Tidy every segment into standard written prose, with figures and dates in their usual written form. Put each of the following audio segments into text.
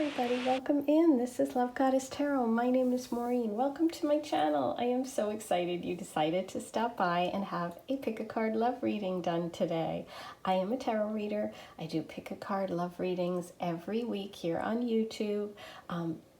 everybody, welcome in. This is Love Goddess Tarot. My name is Maureen. Welcome to my channel. I am so excited you decided to stop by and have a pick a card love reading done today. I am a tarot reader. I do pick a card love readings every week here on YouTube.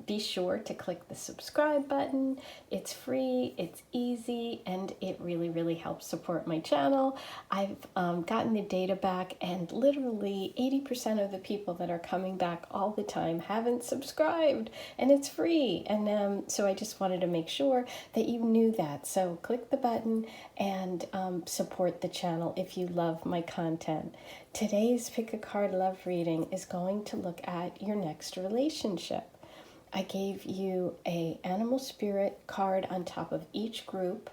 Be sure to click the subscribe button. It's free, it's easy, and it really helps support my channel. I've gotten the data back, and literally 80% of the people that are coming back all the time haven't subscribed, and it's free. And so I just wanted to make sure that you knew that. So click the button and support the channel if you love my content. Today's pick a card love reading is going to look at your next relationship. I gave you a animal spirit card on top of each group,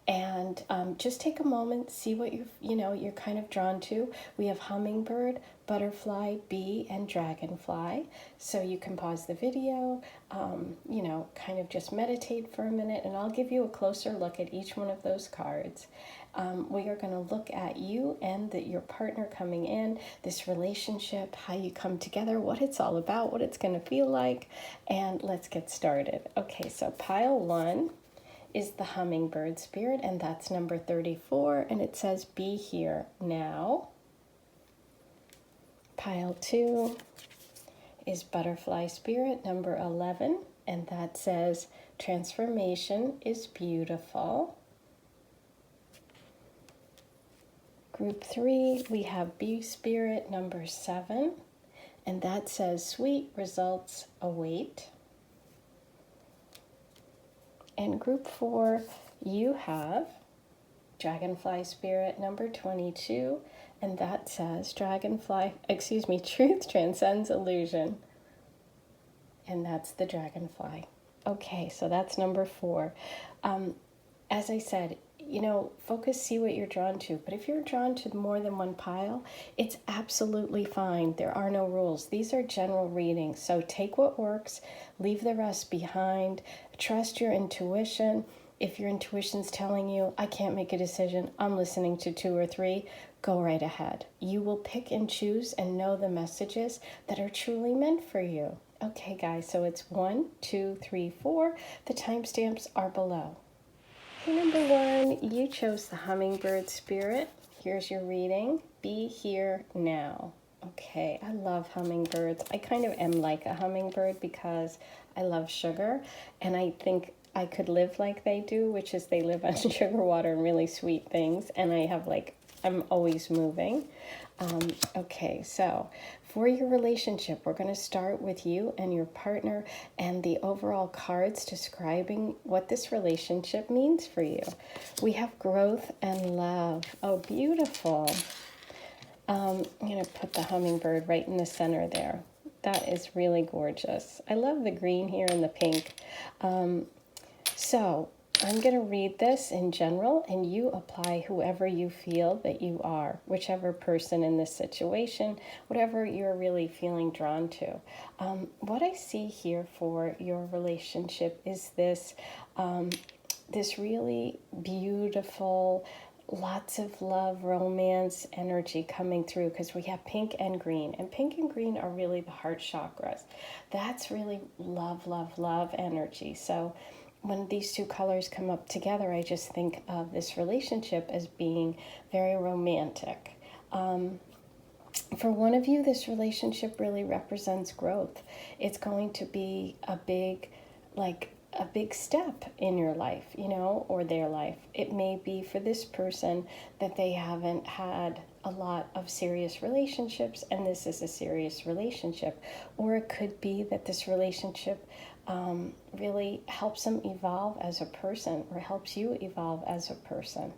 and just take a moment, see what you're kind of drawn to. We have hummingbird, butterfly, bee, and dragonfly. So you can pause the video, kind of just meditate for a minute, and I'll give you a closer look at each one of those cards. We are going to look at you and your partner coming in, this relationship, how you come together, what it's all about, what it's going to feel like, and let's get started. Okay, so pile 1 is the hummingbird spirit, and that's number 34, and it says be here now. Pile 2 is butterfly spirit, number 11, and that says transformation is beautiful. Group 3, we have bee spirit, number 7, and that says sweet results await. And group 4, you have dragonfly spirit, number 22, and that says truth transcends illusion. And that's the dragonfly. Okay, so that's number 4. As I said, focus, see what you're drawn to. But if you're drawn to more than one pile, it's absolutely fine. There are no rules. These are general readings. So take what works, leave the rest behind, trust your intuition. If your intuition's telling you, I can't make a decision, I'm listening to 2 or 3, go right ahead. You will pick and choose and know the messages that are truly meant for you. Okay, guys, so it's 1, 2, 3, 4. The timestamps are below. Number 1, you chose the hummingbird spirit. Here's your reading. Be here now. Okay, I love hummingbirds. I kind of am like a hummingbird because I love sugar, and I think I could live like they do, which is they live on sugar water and really sweet things, and I'm always moving. Okay, so for your relationship, we're going to start with you and your partner and the overall cards describing what this relationship means for you. We have growth and love. Oh, beautiful. I'm going to put the hummingbird right in the center there. That is really gorgeous. I love the green here and the pink. So I'm going to read this in general, and you apply whoever you feel that you are, whichever person in this situation, whatever you're really feeling drawn to. What I see here for your relationship is this really beautiful, lots of love, romance energy coming through, because we have pink and green, and pink and green are really the heart chakras. That's really love energy. So when these two colors come up together, I just think of this relationship as being very romantic. For one of you, this relationship really represents growth. It's going to be a big step in your life, or their life. It may be for this person that they haven't had a lot of serious relationships, and this is a serious relationship. Or it could be that this relationship really helps them evolve as a person, or helps you evolve as a person.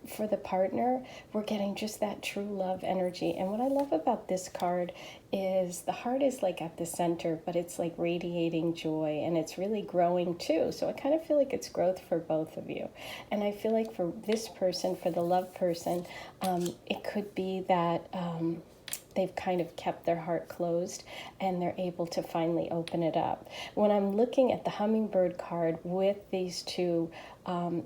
For the partner, we're getting just that true love energy. And what I love about this card is the heart is like at the center, but it's like radiating joy, and it's really growing too. So I kind of feel like it's growth for both of you. And I feel like for this person, for the love person, it could be that they've kind of kept their heart closed, and they're able to finally open it up. When I'm looking at the hummingbird card with these two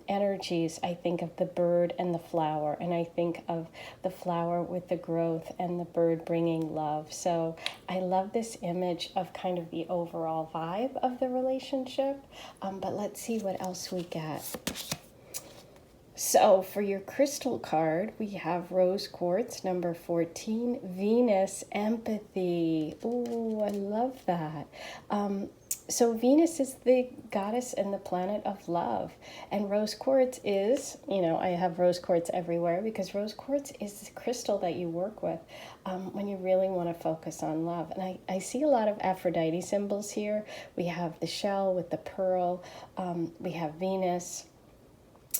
energies, I think of the bird and the flower, and I think of the flower with the growth and the bird bringing love. So I love this image of kind of the overall vibe of the relationship, but let's see what else we get. So for your crystal card, we have rose quartz, number 14, Venus, empathy. Ooh, I love that. So Venus is the goddess and the planet of love. And rose quartz is, I have rose quartz everywhere because rose quartz is the crystal that you work with when you really want to focus on love. And I see a lot of Aphrodite symbols here. We have the shell with the pearl. We have Venus.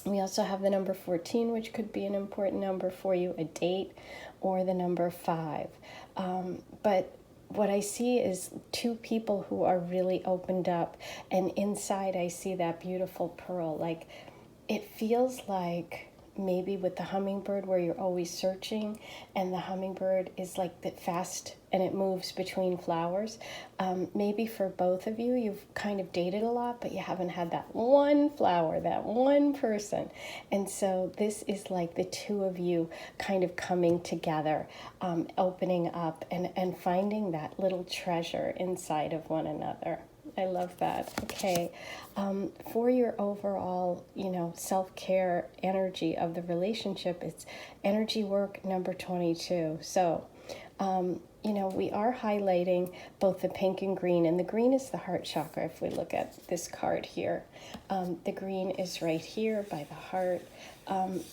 We also have the number 14, which could be an important number for you, a date, or the number 5. But what I see is two people who are really opened up, and inside I see that beautiful pearl. Like, it feels like maybe with the hummingbird where you're always searching, and the hummingbird is like the fast and it moves between flowers. Maybe for both of you, you've kind of dated a lot, but you haven't had that one flower, that one person. And so this is like the two of you kind of coming together, opening up and finding that little treasure inside of one another. I love that. Okay. For your overall, self-care energy of the relationship, it's energy work number 22. So, we are highlighting both the pink and green, and the green is the heart chakra. If we look at this card here, the green is right here by the heart.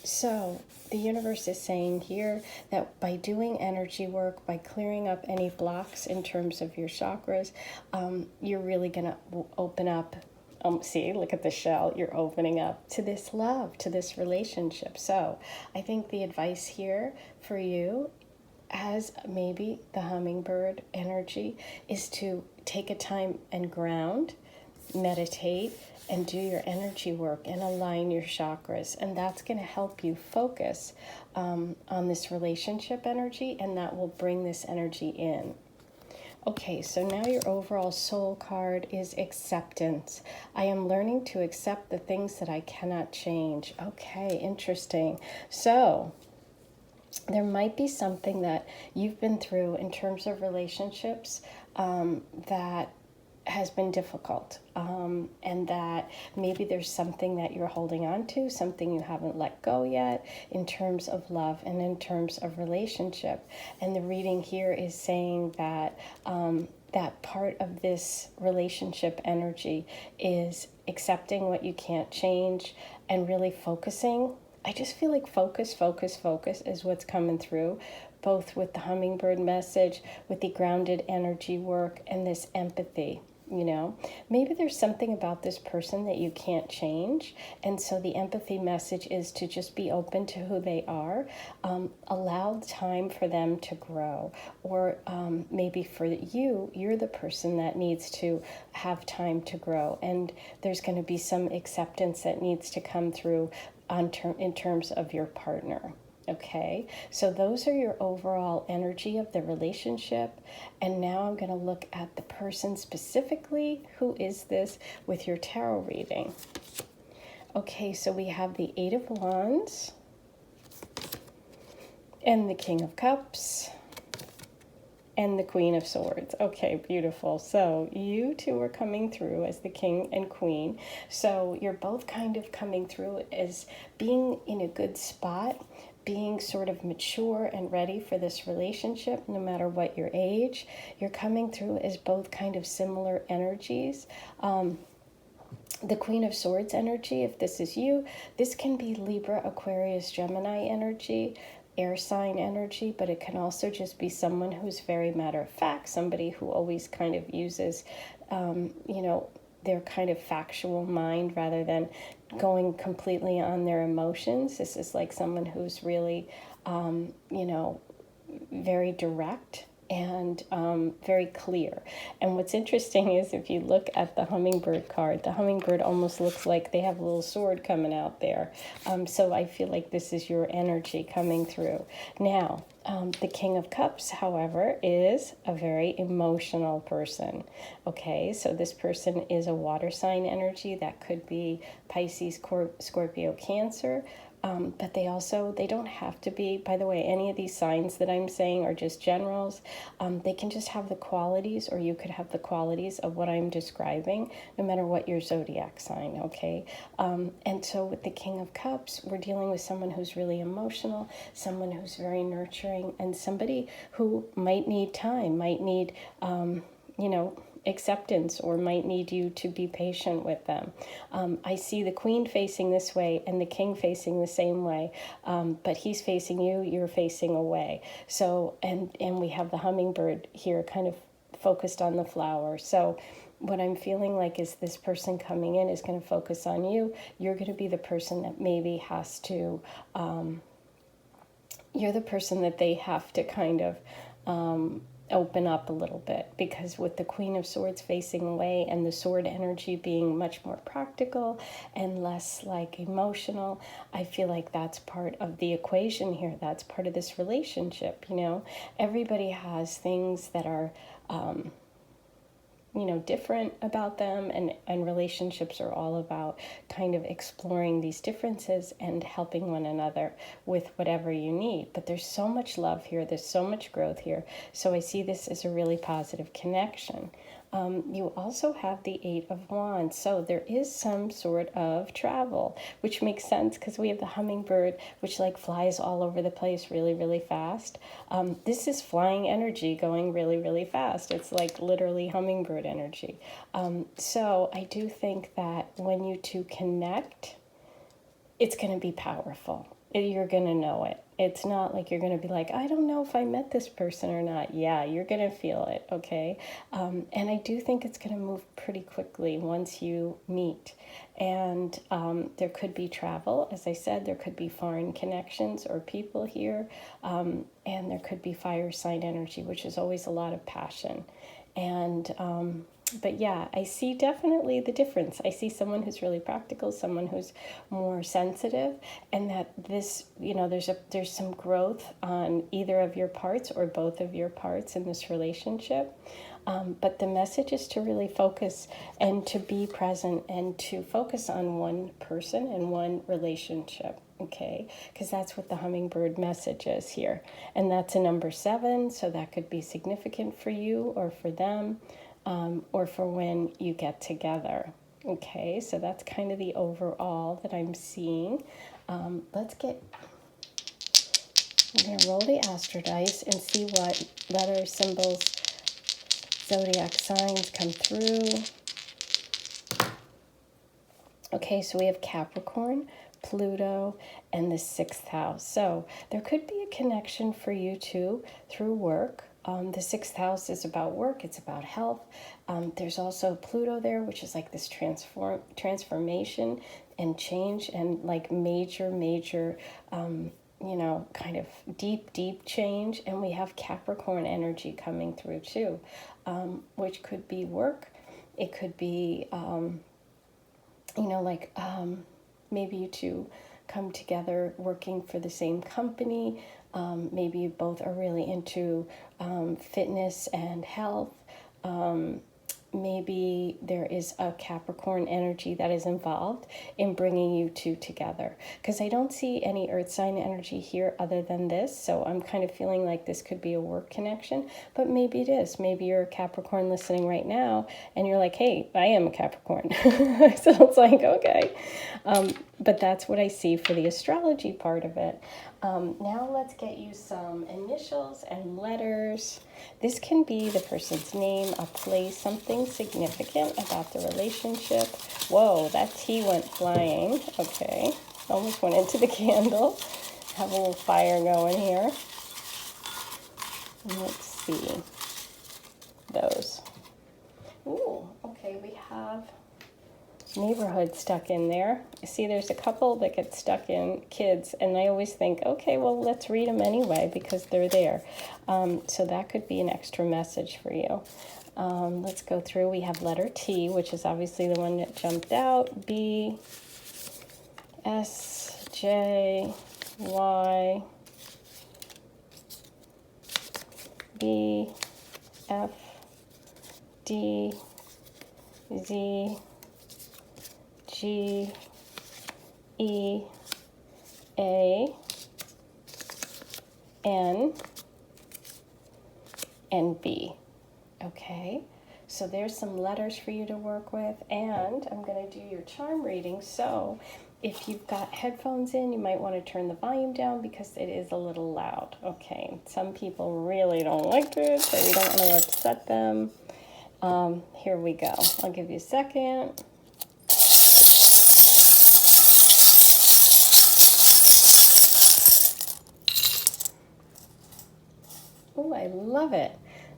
So the universe is saying here that by doing energy work, by clearing up any blocks in terms of your chakras, you're really going to open up. See, look at the shell. You're opening up to this love, to this relationship. So I think the advice here for you, as maybe the hummingbird energy, is to take a time and ground, meditate, and do your energy work and align your chakras. And that's going to help you focus on this relationship energy, and that will bring this energy in. Okay, so now your overall soul card is acceptance. I am learning to accept the things that I cannot change. Okay, interesting. So there might be something that you've been through in terms of relationships that has been difficult, and that maybe there's something that you're holding on to, something you haven't let go yet in terms of love and in terms of relationship. And the reading here is saying that that part of this relationship energy is accepting what you can't change and really focusing. I just feel like focus is what's coming through, both with the hummingbird message, with the grounded energy work, and this empathy. Maybe there's something about this person that you can't change, and so the empathy message is to just be open to who they are, allow time for them to grow, or maybe for you're the person that needs to have time to grow, and there's going to be some acceptance that needs to come through in terms of your partner. Okay, so those are your overall energy of the relationship. And now I'm going to look at the person specifically. Who is this with your tarot reading? Okay, so we have the 8 of Wands and the King of Cups and the Queen of Swords. Okay, beautiful. So you two are coming through as the King and Queen. So you're both kind of coming through as being in a good spot, being sort of mature and ready for this relationship, no matter what your age. You're coming through as both kind of similar energies. The Queen of Swords energy, if this is you, this can be Libra, Aquarius, Gemini energy, air sign energy, but it can also just be someone who's very matter of fact, somebody who always kind of uses, their kind of factual mind rather than going completely on their emotions. This is like someone who's really, very direct and very clear. And what's interesting is if you look at the hummingbird card, the hummingbird almost looks like they have a little sword coming out there. So I feel like this is your energy coming through. Now, the King of Cups, however, is a very emotional person. Okay, so this person is a water sign energy. That could be Pisces, Scorpio, Cancer. But they don't have to be, by the way, any of these signs that I'm saying are just generals. They can just have the qualities, or you could have the qualities of what I'm describing, no matter what your zodiac sign, okay? And so with the King of Cups, we're dealing with someone who's really emotional, someone who's very nurturing, and somebody who might need time, might need, acceptance, or might need you to be patient with them. I see the Queen facing this way and the King facing the same way, but he's facing you, you're facing away. So, and we have the hummingbird here kind of focused on the flower. So what I'm feeling like is this person coming in is going to focus on you. You're going to be the person that maybe has to, you're the person that they have to kind of, open up a little bit, because with the Queen of Swords facing away and the sword energy being much more practical and less like emotional, I feel like that's part of the equation here. That's part of this relationship. Everybody has things that are different about them, and relationships are all about kind of exploring these differences and helping one another with whatever you need. But there's so much love here, there's so much growth here, so I see this as a really positive connection. You also have the Eight of Wands, so there is some sort of travel, which makes sense because we have the hummingbird, which like flies all over the place really, really fast. This is flying energy going really, really fast. It's like literally hummingbird energy. So I do think that when you two connect, it's going to be powerful. You're going to know it. It's not like you're going to be like, I don't know if I met this person or not. Yeah, you're going to feel it, okay? And I do think it's going to move pretty quickly once you meet. And there could be travel. As I said, there could be foreign connections or people here. And there could be fire sign energy, which is always a lot of passion. And but yeah, I see definitely the difference. I see someone who's really practical, someone who's more sensitive, and that this, there's some growth on either of your parts or both of your parts in this relationship. But the message is to really focus and to be present and to focus on one person and one relationship. Okay, because that's what the hummingbird message is here. And that's a number 7, so that could be significant for you or for them, or for when you get together. Okay, so that's kind of the overall that I'm seeing. We're going to roll the astro dice and see what letters, symbols, zodiac signs come through. Okay, so we have Capricorn, Pluto, and the 6th house. So there could be a connection for you two through work. The 6th house is about work, it's about health. There's also Pluto there, which is like this transformation and change and like major, kind of deep change. And we have Capricorn energy coming through too, which could be work. It could be, maybe you two come together working for the same company. Maybe you both are really into fitness and health. Maybe there is a Capricorn energy that is involved in bringing you two together. Because I don't see any earth sign energy here other than this. So I'm kind of feeling like this could be a work connection. But maybe it is. Maybe you're a Capricorn listening right now and you're like, hey, I am a Capricorn. So it's like, okay. But that's what I see for the astrology part of it. Now let's get you some initials and letters. This can be the person's name, a place, something significant about the relationship. Whoa, that tea went flying. Okay, almost went into the candle. Have a little fire going here. Let's see. Those. Ooh, okay, we have neighborhood stuck in there. See, there's a couple that get stuck in, kids, and I always think, okay, well, let's read them anyway because they're there. So that could be an extra message for you. Let's go through. We have letter T, which is obviously the one that jumped out. B, S, J, Y, B, F, D, Z, G, E, A, N, and B. Okay, so there's some letters for you to work with, and I'm going to do your charm reading. So if you've got headphones in, you might want to turn the volume down because it is a little loud. Okay, some people really don't like it, so you don't want to upset them. Here we go. I'll give you a second. Oh, I love it.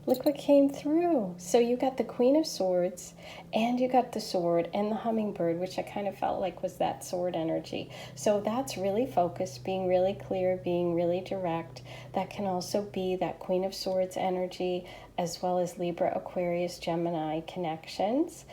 Look what came through. So you got the Queen of Swords, and you got the sword and the hummingbird, which I kind of felt like was that sword energy. So that's really focused, being really clear, being really direct. That can also be that Queen of Swords energy, as well as Libra, Aquarius, Gemini connections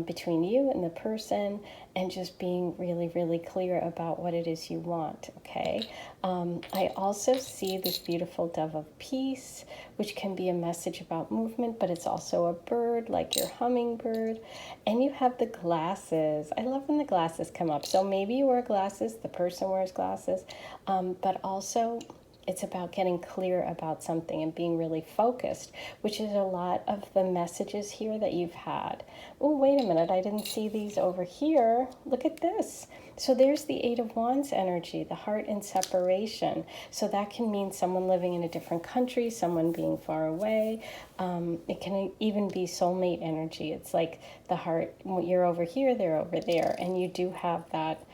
between you and the person, and just being really, really clear about what it is you want, okay? I also see this beautiful dove of peace, which can be a message about movement, but it's also a bird, like your hummingbird. And you have the glasses. I love when the glasses come up. So maybe you wear glasses, the person wears glasses, but also it's about getting clear about something and being really focused, which is a lot of the messages here that you've had. Oh, wait a minute, I didn't see these over here. Look at this. So there's the Eight of Wands energy, the heart and separation. So that can mean someone living in a different country, someone being far away. It can even be soulmate energy. It's like the heart, you're over here, they're over there, and you do have that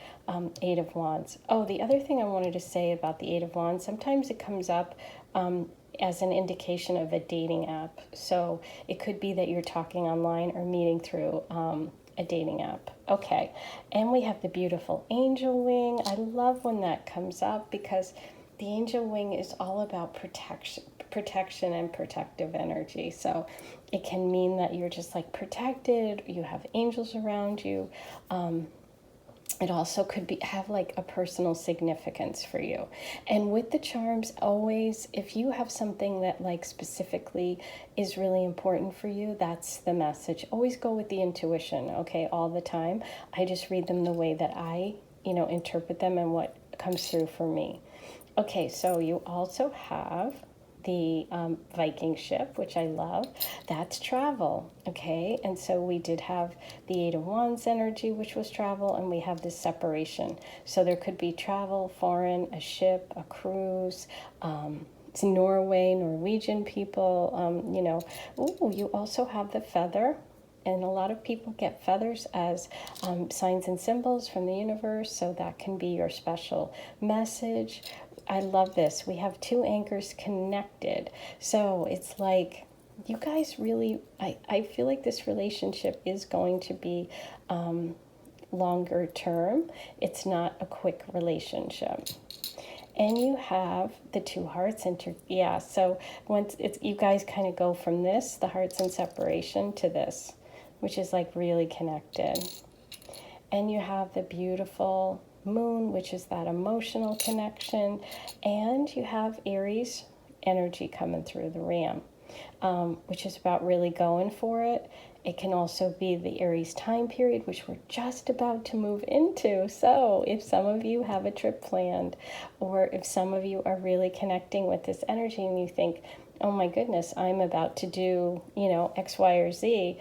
Eight of Wands. Oh, the other thing I wanted to say about the Eight of Wands, sometimes it comes up as an indication of a dating app. So it could be that you're talking online or meeting through a dating app. Okay, and we have the beautiful angel wing. I love when that comes up because the angel wing is all about protection and protective energy. So it can mean that you're just like protected, you have angels around you. It also could have like a personal significance for you. And with the charms, always, if you have something that like specifically is really important for you, that's the message. Always go with the intuition, okay, all the time. I just read them the way that I, interpret them and what comes through for me. Okay, so you also have the Viking ship, which I love. That's travel, okay? And so we did have the Eight of Wands energy, which was travel, and we have this separation. So there could be travel, foreign, a ship, a cruise, it's Norway, Norwegian people, Ooh, you also have the feather. And a lot of people get feathers as signs and symbols from the universe, so that can be your special message. I love this. We have two anchors connected. So it's like you guys really, I feel like this relationship is going to be longer term. It's not a quick relationship. And you have the two hearts. So once you guys kind of go from this, the hearts and separation, to this, which is like really connected. And you have the beautiful moon, which is that emotional connection. And you have Aries energy coming through the ram, which is about really going for it. It can also be the Aries time period, which we're just about to move into. So if some of you have a trip planned, or if some of you are really connecting with this energy and you think, oh my goodness, I'm about to do, X, Y, or Z,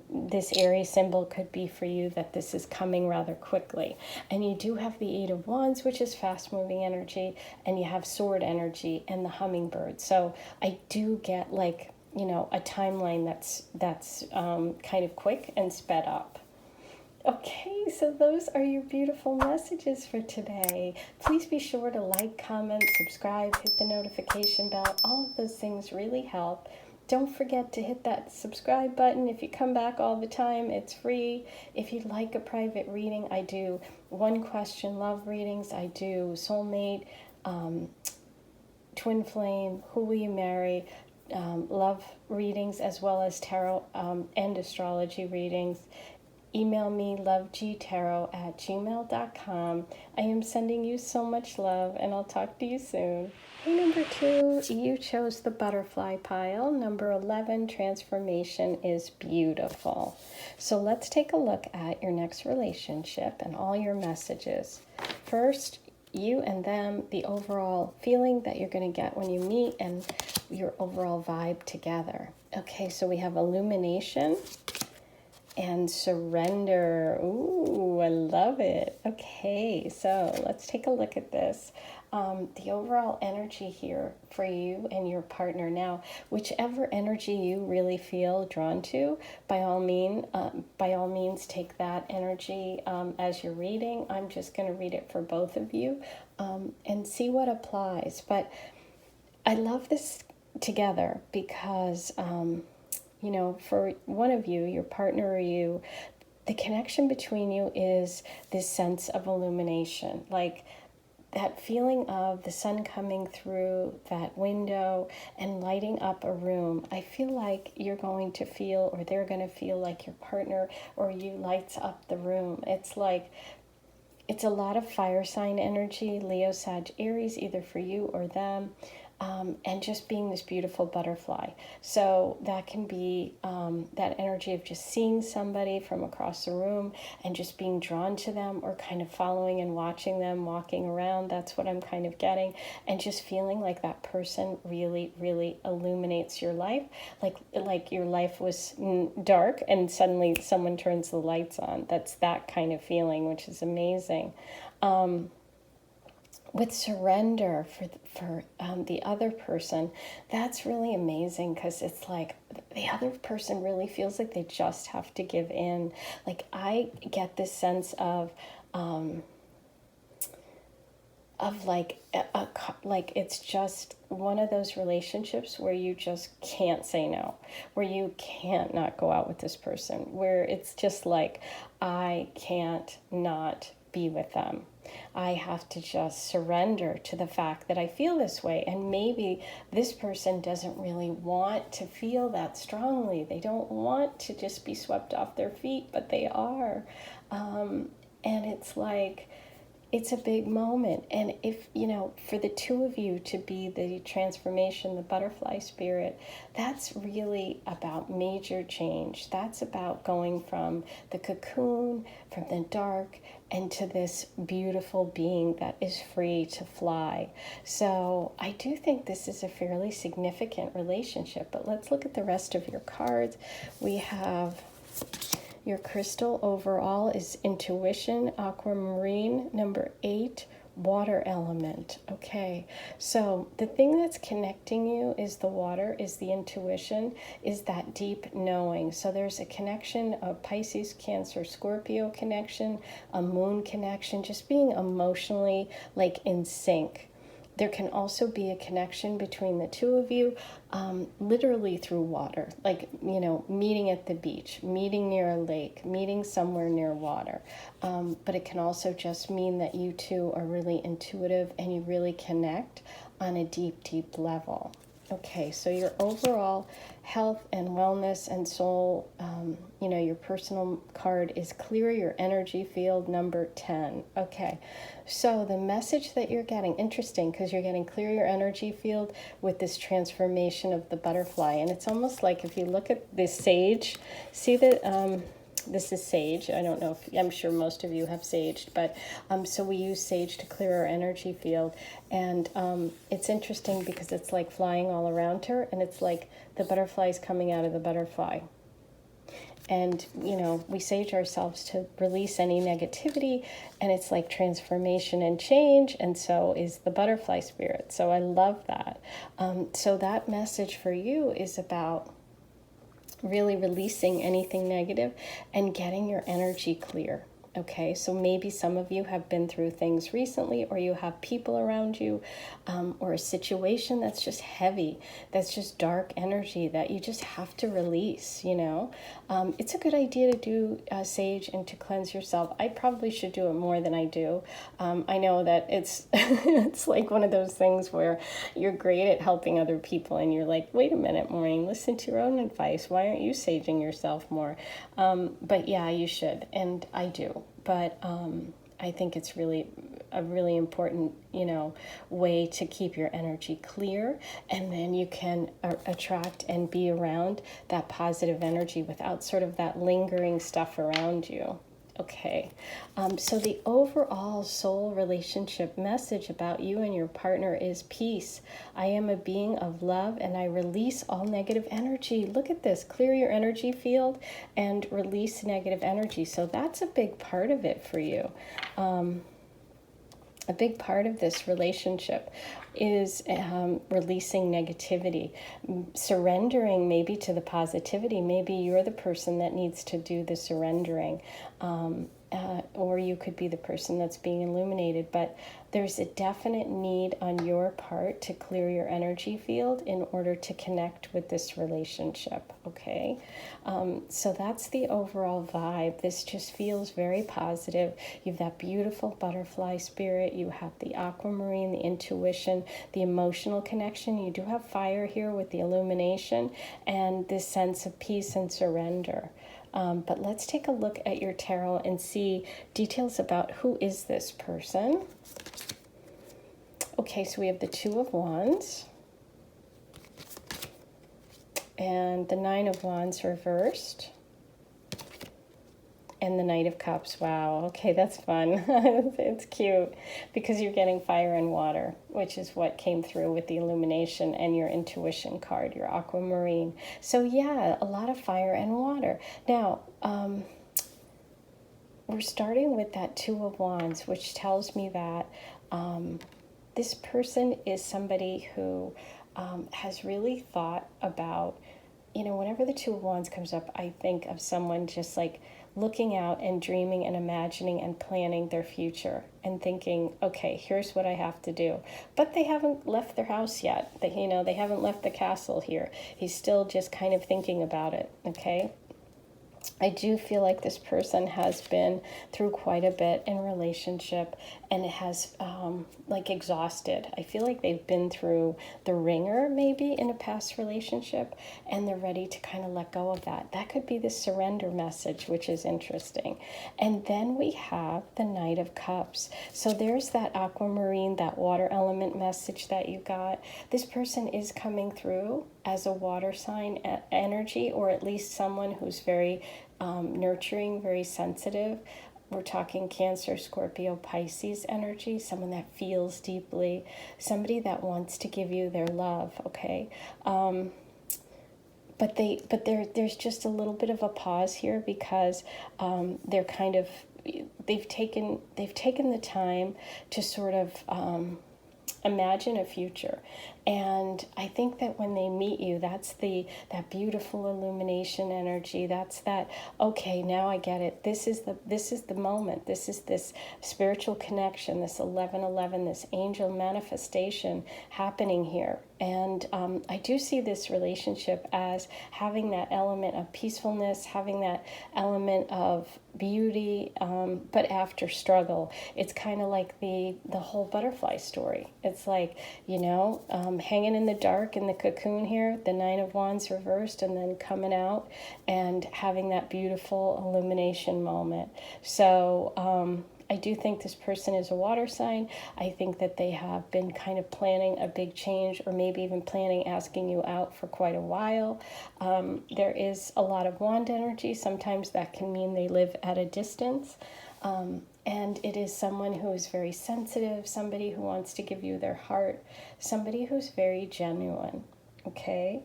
this Aries symbol could be for you that this is coming rather quickly. And you do have the Eight of Wands, which is fast-moving energy, and you have sword energy and the hummingbird. So I do get like, a timeline that's kind of quick and sped up. Okay, so those are your beautiful messages for today. Please be sure to like, comment, subscribe, hit the notification bell. All of those things really help. Don't forget to hit that subscribe button. If you come back all the time, it's free. If you'd like a private reading, I do one question love readings. I do soulmate, twin flame, who will you marry, love readings, as well as tarot and astrology readings. Email me lovegtarot@gmail.com. I am sending you so much love, and I'll talk to you soon. Hey, number 2, you chose the butterfly pile. Number 11, transformation is beautiful. So let's take a look at your next relationship and all your messages. First, you and them, the overall feeling that you're going to get when you meet, and your overall vibe together. Okay, so we have illumination and surrender. Ooh, I love it. Okay, so let's take a look at this. The overall energy here for you and your partner. Now, whichever energy you really feel drawn to, by all means, take that energy as you're reading. I'm just going to read it for both of you and see what applies. But I love this together because you know, for one of you, your partner or you, the connection between you is this sense of illumination, like that feeling of the sun coming through that window and lighting up a room. I feel like you're going to feel, or they're going to feel like your partner or you lights up the room. It's like, it's a lot of fire sign energy, Leo, Sag, Aries, either for you or them. And just being this beautiful butterfly. So that can be that energy of just seeing somebody from across the room and just being drawn to them, or kind of following and watching them walking around. That's what I'm kind of getting. And just feeling like that person really, really illuminates your life. Like your life was dark and suddenly someone turns the lights on. That's that kind of feeling, which is amazing. With surrender for the other person, that's really amazing, because it's like the other person really feels like they just have to give in. Like, I get this sense of like like it's just one of those relationships where you just can't say no, where you can't not go out with this person, where it's just like, I can't not be with them. I have to just surrender to the fact that I feel this way. And maybe this person doesn't really want to feel that strongly. They don't want to just be swept off their feet, but they are. And it's like, it's a big moment. And if, you know, for the two of you to be the transformation, the butterfly spirit, that's really about major change. That's about going from the cocoon, from the dark, and to this beautiful being that is free to fly. So I do think this is a fairly significant relationship. But let's look at the rest of your cards. We have your crystal overall is intuition, aquamarine, number 8, water element. Okay, so the thing that's connecting you is the water, is the intuition, is that deep knowing. So there's a connection, a Pisces, Cancer, Scorpio connection, a moon connection, just being emotionally like in sync. There can also be a connection between the two of you, literally through water, like, you know, meeting at the beach, meeting near a lake, meeting somewhere near water. But it can also just mean that you two are really intuitive and you really connect on a deep, deep level. Okay, so your overall health and wellness and soul, you know, your personal card is clear your energy field, number 10. Okay, so the message that you're getting, interesting, because you're getting clear your energy field with this transformation of the butterfly. And it's almost like, if you look at this sage, see that this is sage. I don't know if, I'm sure most of you have saged, but so we use sage to clear our energy field. And it's interesting because it's like flying all around her, and it's like the butterfly's coming out of the butterfly. And, you know, we sage ourselves to release any negativity, and it's like transformation and change, and so is the butterfly spirit. So I love that. So that message for you is about really releasing anything negative and getting your energy clear. Okay, so maybe some of you have been through things recently, or you have people around you, or a situation that's just heavy, that's just dark energy that you just have to release, you know. It's a good idea to do sage and to cleanse yourself. I probably should do it more than I do. I know that it's it's like one of those things where you're great at helping other people and you're like, wait a minute, Maureen, listen to your own advice. Why aren't you saging yourself more? But yeah, you should, and I do. But I think it's really a really important, you know, way to keep your energy clear, and then you can attract and be around that positive energy without sort of that lingering stuff around you. Okay, so the overall soul relationship message about you and your partner is peace. I am a being of love and I release all negative energy. Look at this, clear your energy field and release negative energy. So that's a big part of it for you. A big part of this relationship is releasing negativity, surrendering maybe to the positivity. Maybe you're the person that needs to do the surrendering, or you could be the person that's being illuminated. But there's a definite need on your part to clear your energy field in order to connect with this relationship, okay? So that's the overall vibe. This just feels very positive. You have that beautiful butterfly spirit. You have the aquamarine, the intuition, the emotional connection. You do have fire here with the illumination and this sense of peace and surrender. But let's take a look at your tarot and see details about who is this person. Okay, so we have the Two of Wands and the Nine of Wands reversed and the Knight of Cups. Wow, okay, that's fun. It's cute because you're getting fire and water, which is what came through with the illumination and your intuition card, your aquamarine. So yeah, a lot of fire and water. Now, we're starting with that Two of Wands, which tells me that this person is somebody who has really thought about, you know, whenever the Two of Wands comes up, I think of someone just like looking out and dreaming and imagining and planning their future and thinking, okay, here's what I have to do. But they haven't left their house yet. They haven't left the castle here. He's still just kind of thinking about it, okay? I do feel like this person has been through quite a bit in relationship and has like exhausted. I feel like they've been through the ringer maybe in a past relationship and they're ready to kind of let go of that. That could be the surrender message, which is interesting. And then we have the Knight of Cups. So there's that aquamarine, that water element message that you got. This person is coming through as a water sign energy, or at least someone who's very nurturing, very sensitive. We're talking Cancer, Scorpio, Pisces energy, someone that feels deeply, somebody that wants to give you their love, okay? But there's just a little bit of a pause here because they're kind of, they've taken the time to sort of imagine a future. And I think that when they meet you, that's that beautiful illumination energy. That's that, okay, now I get it. This is the moment. This is this spiritual connection, this 1111, this angel manifestation happening here. And I do see this relationship as having that element of peacefulness, having that element of beauty, but after struggle. It's kind of like the whole butterfly story. It's like, you know, hanging in the dark in the cocoon here, the Nine of Wands reversed, and then coming out and having that beautiful illumination moment. So I do think this person is a water sign. I think that they have been kind of planning a big change, or maybe even planning asking you out for quite a while. There is a lot of wand energy. Sometimes that can mean they live at a distance. And it is someone who is very sensitive, somebody who wants to give you their heart, somebody who's very genuine, okay?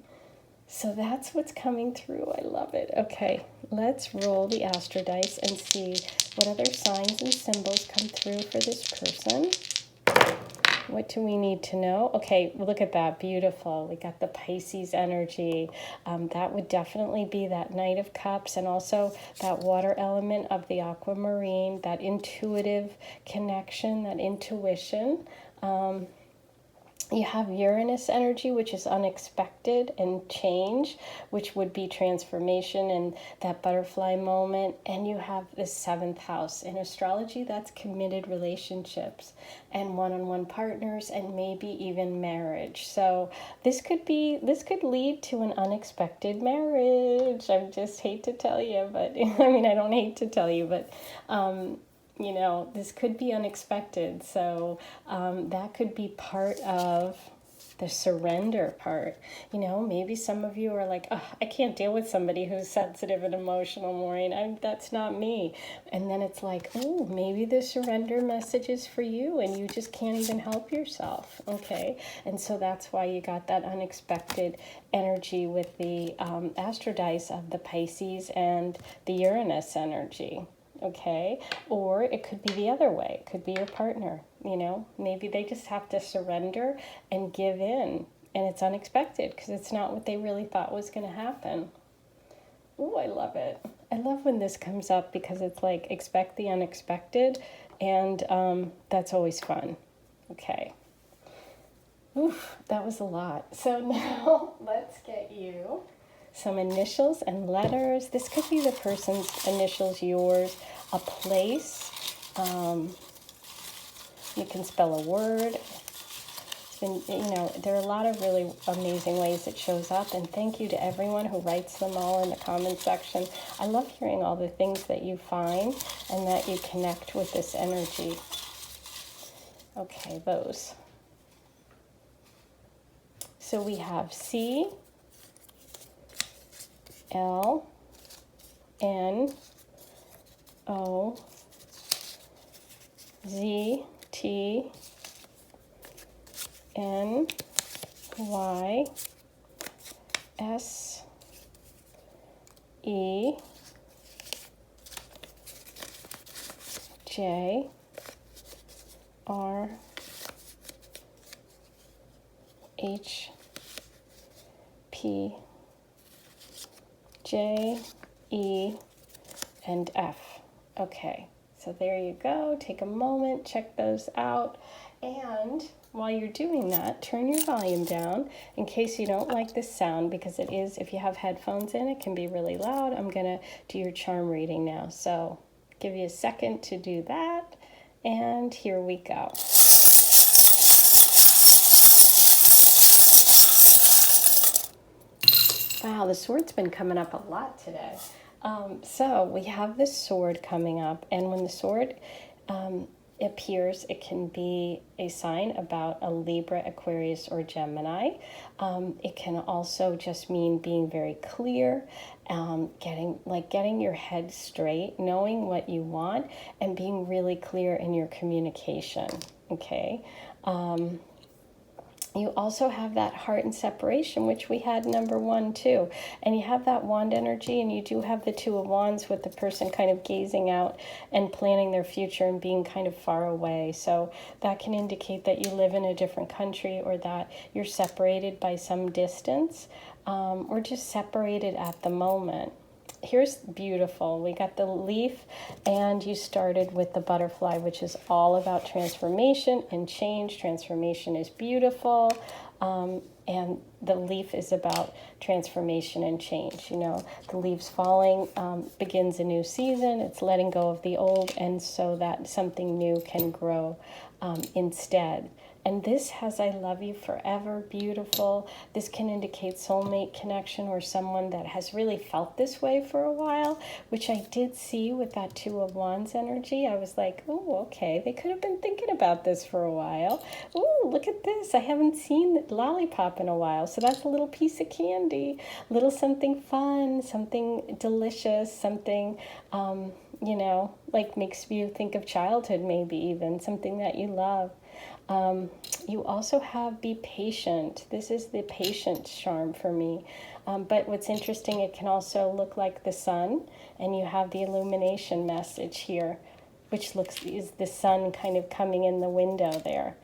So that's what's coming through. I love it. Okay, let's roll the astro dice and see what other signs and symbols come through for this person. What do we need to know? Okay, look at that. Beautiful. We got the Pisces energy. That would definitely be that Knight of Cups, and also that water element of the aquamarine, that intuitive connection, that intuition. You have Uranus energy, which is unexpected, and change, which would be transformation and that butterfly moment. And you have the 7th house. In astrology, that's committed relationships and one-on-one partners, and maybe even marriage. So this could lead to an unexpected marriage. I just hate to tell you, but I mean, I don't hate to tell you, but you know, this could be unexpected. So that could be part of the surrender part. You know, maybe some of you are like, oh, I can't deal with somebody who's sensitive and emotional, Maureen. That's not me. And then it's like, oh, maybe the surrender message is for you and you just can't even help yourself. Okay. And so that's why you got that unexpected energy with the astro dice of the Pisces and the Uranus energy. Okay, or it could be the other way. It could be your partner, you know, maybe they just have to surrender and give in, and it's unexpected because it's not what they really thought was going to happen. Oh, I love it. I love when this comes up because it's like expect the unexpected, and that's always fun. Okay. Oof, that was a lot. So now let's get you some initials and letters. This could be the person's initials, yours, a place. You can spell a word. It's been, you know, there are a lot of really amazing ways it shows up. And thank you to everyone who writes them all in the comment section. I love hearing all the things that you find and that you connect with this energy. Okay, those. So we have C, L, N, O, Z, T, N, Y, S, E, J, R, H, P, J, E, and F. Okay, so there you go. Take a moment, check those out. And while you're doing that, turn your volume down in case you don't like this sound, because it is, if you have headphones in, it can be really loud. I'm going to do your charm reading now. So give you a second to do that. And here we go. Wow, the sword's been coming up a lot today. So we have this sword coming up, and when the sword appears, it can be a sign about a Libra, Aquarius, or Gemini. It can also just mean being very clear, getting your head straight, knowing what you want, and being really clear in your communication. Okay. You also have that heart and separation, which we had number 1 too. And you have that wand energy, and you do have the 2 of wands with the person kind of gazing out and planning their future and being kind of far away. So that can indicate that you live in a different country, or that you're separated by some distance, or just separated at the moment. Here's beautiful. We got the leaf, and you started with the butterfly, which is all about transformation and change. Transformation is beautiful, and the leaf is about transformation and change. You know, the leaves falling begins a new season. It's letting go of the old, and so that something new can grow instead. And this has I love you forever, beautiful. This can indicate soulmate connection, or someone that has really felt this way for a while, which I did see with that 2 of wands energy. I was like, oh, okay, they could have been thinking about this for a while. Oh, look at this. I haven't seen lollipop in a while. So that's a little piece of candy, little something fun, something delicious, something, you know, like makes you think of childhood, maybe even something that you love. You also have be patient. This is the patience charm for me. But what's interesting, it can also look like the sun, and you have the illumination message here, which is the sun kind of coming in the window there.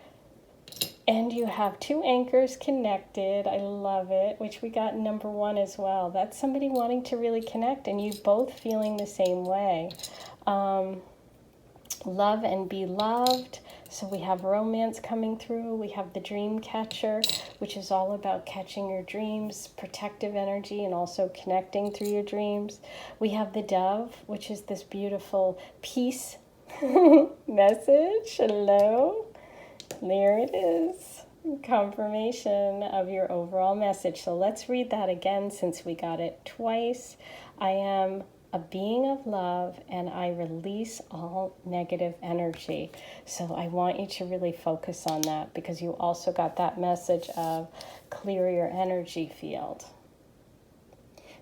And you have two anchors connected. I love it, which we got in number 1 as well. That's somebody wanting to really connect and you both feeling the same way. Love and be loved. So we have romance coming through. We have the dream catcher, which is all about catching your dreams, protective energy, and also connecting through your dreams. We have the dove, which is this beautiful peace message. Hello. There it is. Confirmation of your overall message. So let's read that again since we got it twice. I am a being of love and I release all negative energy. So I want you to really focus on that because you also got that message of clear your energy field.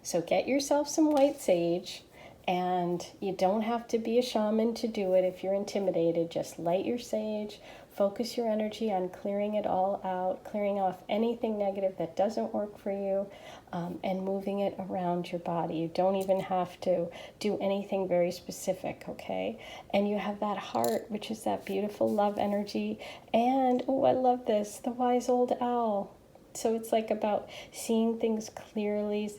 So get yourself some white sage, and you don't have to be a shaman to do it if you're intimidated. Just light your sage, focus your energy on clearing it all out, clearing off anything negative that doesn't work for you, and moving it around your body. You don't even have to do anything very specific, okay? And you have that heart, which is that beautiful love energy. And, oh, I love this, the wise old owl. So it's like about seeing things clearly,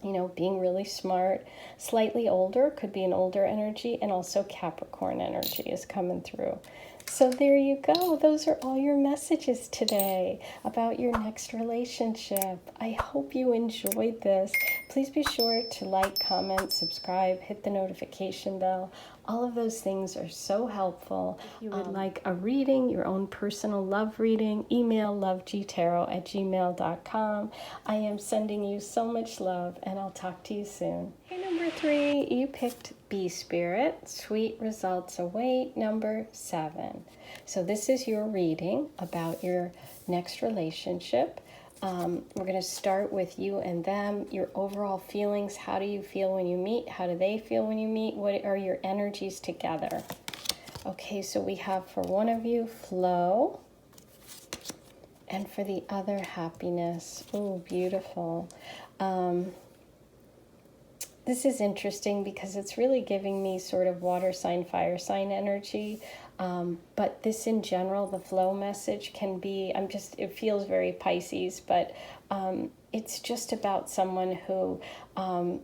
you know, being really smart. Slightly older, could be an older energy, and also Capricorn energy is coming through. So there you go. Those are all your messages today about your next relationship. I hope you enjoyed this. Please be sure to like, comment, subscribe, hit the notification bell. All of those things are so helpful. If you would like a reading, your own personal love reading, email lovetarot@gmail.com. I am sending you so much love, and I'll talk to you soon. Okay, number 3, you picked B Spirit. Sweet results await, number 7. So this is your reading about your next relationship. We're going to start with you and them, your overall feelings. How do you feel when you meet? How do they feel when you meet? What are your energies together? Okay, so we have for one of you, flow, and for the other, happiness. Oh, beautiful. This is interesting because it's really giving me sort of water sign, fire sign energy. But this in general, the flow message can be, it feels very Pisces, but it's just about someone who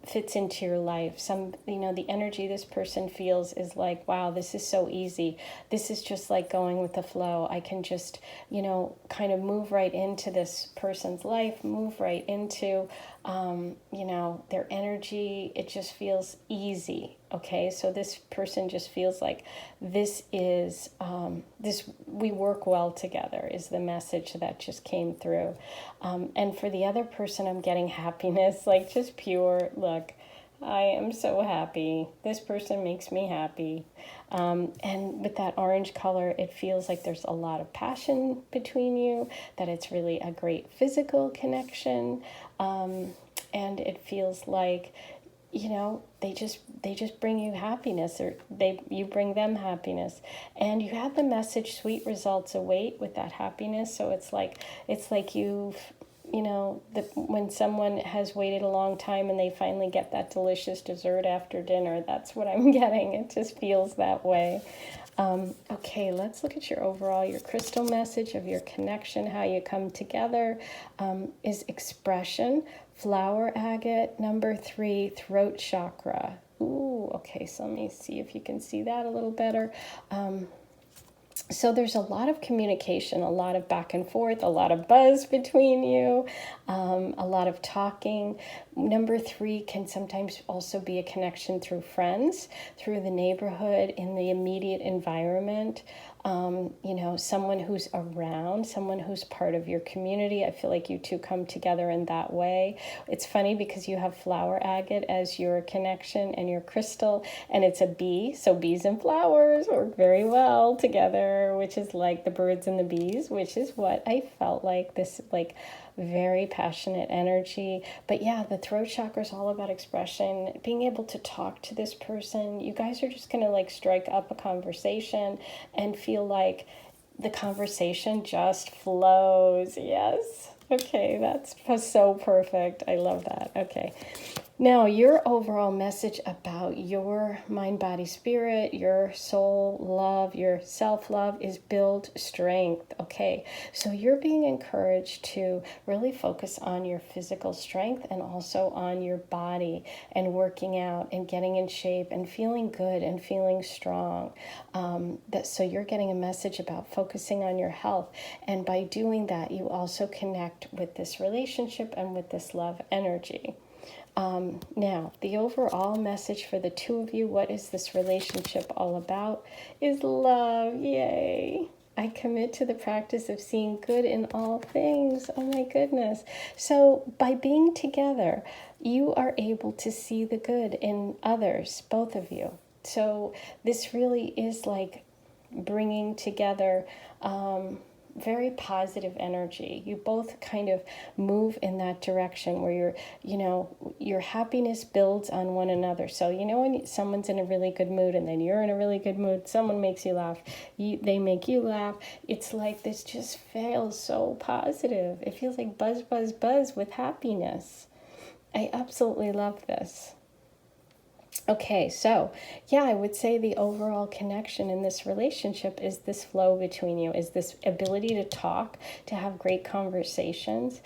fits into your life. The energy this person feels is like, wow, this is so easy. This is just like going with the flow. I can just, kind of move right into this person's life, move right into, their energy. It just feels easy. Okay, so this person just feels like this is, we work well together is the message that just came through. And for the other person, I'm getting happiness, like just pure, look, I am so happy. This person makes me happy. And with that orange color, it feels like there's a lot of passion between you, that it's really a great physical connection. And it feels like, they just bring you happiness, or you bring them happiness. And you have the message, sweet results await, with that happiness. So it's like you've, when someone has waited a long time and they finally get that delicious dessert after dinner, that's what I'm getting. It just feels that way. Okay, let's look at your crystal message of your connection, how you come together, is expression, flower agate, number 3, throat chakra. Ooh, okay, so let me see if you can see that a little better. So there's a lot of communication, a lot of back and forth, a lot of buzz between you, a lot of talking. Number 3 can sometimes also be a connection through friends, through the neighborhood, in the immediate environment. Someone who's around, someone who's part of your community. I feel like you two come together in that way. It's funny because you have flower agate as your connection and your crystal, and it's a bee. So bees and flowers work very well together, which is like the birds and the bees, which is what I felt like, this very passionate energy. But yeah, the throat chakra is all about expression, being able to talk to this person. You guys are just going to strike up a conversation and feel like the conversation just flows. Yes. Okay, that's so perfect. I love that. Okay. Now, your overall message about your mind, body, spirit, your soul, love, your self-love is build strength, okay? So you're being encouraged to really focus on your physical strength and also on your body and working out and getting in shape and feeling good and feeling strong. So you're getting a message about focusing on your health. And by doing that, you also connect with this relationship and with this love energy. Now, the overall message for the two of you, what is this relationship all about, is love. Yay. I commit to the practice of seeing good in all things. Oh my goodness. So by being together, you are able to see the good in others, both of you. So this really is like bringing together very positive energy. You both kind of move in that direction where your happiness builds on one another. So, when someone's in a really good mood and then you're in a really good mood, someone makes you laugh, they make you laugh. It's like this just feels so positive. It feels like buzz, buzz, buzz with happiness. I absolutely love this. Okay, so yeah, I would say the overall connection in this relationship is this flow between you, is this ability to talk, to have great conversations,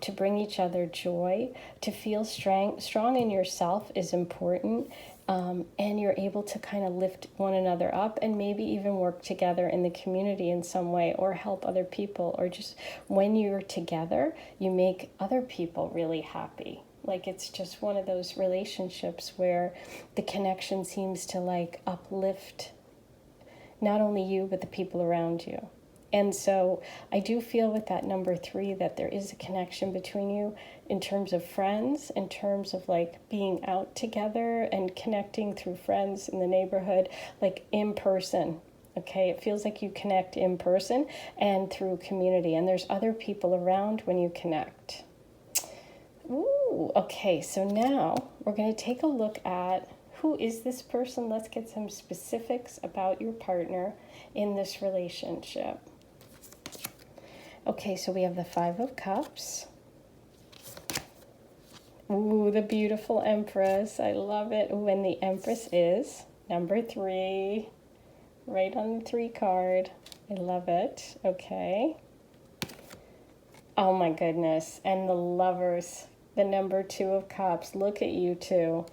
to bring each other joy, to feel strong in yourself is important. And you're able to kind of lift one another up and maybe even work together in the community in some way or help other people, or just when you're together, you make other people really happy. Like it's just one of those relationships where the connection seems to like uplift not only you, but the people around you. And so I do feel with that number 3 that there is a connection between you in terms of friends, in terms of like being out together and connecting through friends in the neighborhood, like in person. Okay, it feels like you connect in person and through community, and there's other people around when you connect. Ooh, okay, so now we're going to take a look at who is this person. Let's get some specifics about your partner in this relationship. Okay, so we have the 5 of Cups. Ooh, the beautiful Empress. I love it. Ooh, and the Empress is number 3, right on the 3 card. I love it. Okay. Oh my goodness. And the Lovers, the number 2 of Cups. Look at you two.